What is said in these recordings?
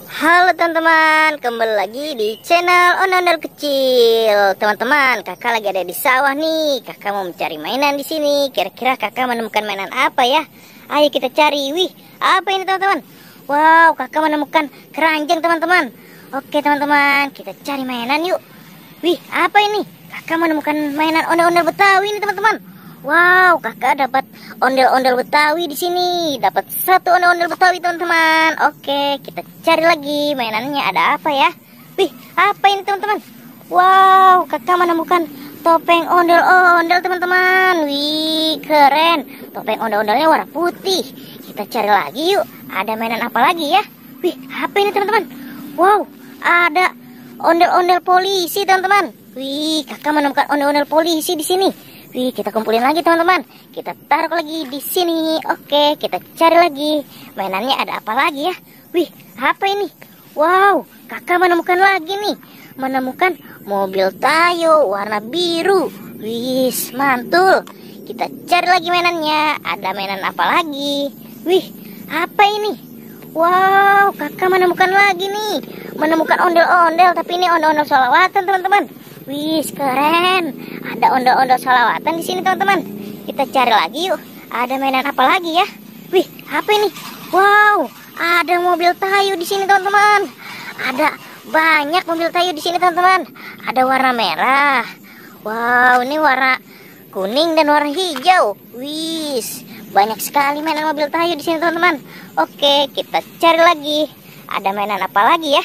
Halo teman-teman, kembali lagi di channel Ondel-Ondel Kecil. Teman-teman, kakak lagi ada di sawah nih. Kakak mau mencari mainan di sini. Kira-kira kakak menemukan mainan apa ya? Ayo kita cari. Wih, apa ini teman-teman? Wow, kakak menemukan keranjang teman-teman. Oke teman-teman, kita cari mainan yuk. Wih, apa ini? Kakak menemukan mainan ondel-ondel Betawi ini teman-teman. Wow, kakak dapat ondel-ondel Betawi di sini. Dapat satu ondel-ondel Betawi teman-teman. Oke, kita cari lagi mainannya ada apa ya? Wih, apa ini teman-teman? Wow, kakak menemukan topeng ondel-ondel teman-teman. Wih, keren. Topeng ondel-ondelnya warna putih. Kita cari lagi yuk. Ada mainan apa lagi ya? Wih, apa ini teman-teman? Wow, ada ondel-ondel polisi teman-teman. Wih, kakak menemukan ondel-ondel polisi di sini. Wih, kita kumpulin lagi teman-teman. Kita taruh lagi di sini. Oke, kita cari lagi. Mainannya ada apa lagi ya? Wih, apa ini? Wow, kakak menemukan lagi nih. Menemukan mobil Tayo warna biru. Wih, mantul. Kita cari lagi mainannya. Ada mainan apa lagi? Wih, apa ini? Wow, kakak menemukan lagi nih. Menemukan ondel-ondel, tapi ini ondel-ondel sholawatan teman-teman. Wih, keren. Ada ondel-ondel sholawatan di sini teman-teman. Kita cari lagi yuk. Ada mainan apa lagi ya? Wih, apa ini? Wow, ada mobil Tayo di sini teman-teman. Ada banyak mobil Tayo di sini teman-teman. Ada warna merah. Wow, ini warna kuning dan warna hijau. Wih, banyak sekali mainan mobil Tayo di sini teman-teman. Oke, kita cari lagi. Ada mainan apa lagi ya?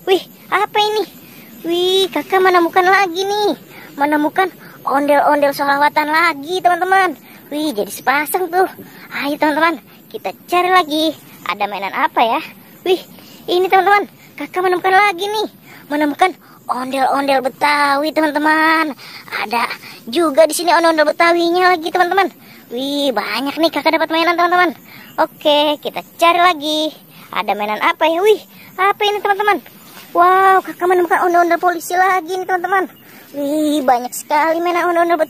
Wih, apa ini? Wih, kakak menemukan lagi nih. Menemukan ondel-ondel sholawatan lagi teman-teman. Wih, jadi sepasang tuh. Ayo teman-teman, kita cari lagi. Ada mainan apa ya? Wih, ini teman-teman, kakak menemukan lagi nih. Menemukan ondel-ondel Betawi teman-teman. Ada juga di sini ondel-ondel Betawinya lagi teman-teman. Wih, banyak nih kakak dapat mainan teman-teman. Oke, kita cari lagi. Ada mainan apa ya? Wih, apa ini teman-teman? Wow, kakak menemukan ondel-ondel polisi lagi nih teman-teman. Wih, banyak sekali mainan ondel-ondel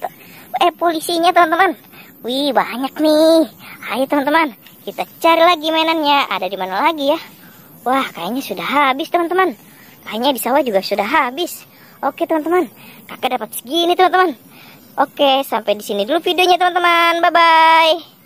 polisinya teman-teman. Wih, banyak nih. Ayo teman-teman, kita cari lagi mainannya. Ada di mana lagi ya? Wah, kayaknya sudah habis teman-teman. Kayaknya di sawah juga sudah habis. Oke teman-teman, kakak dapat segini teman-teman. Oke, sampai di sini dulu videonya teman-teman. Bye-bye.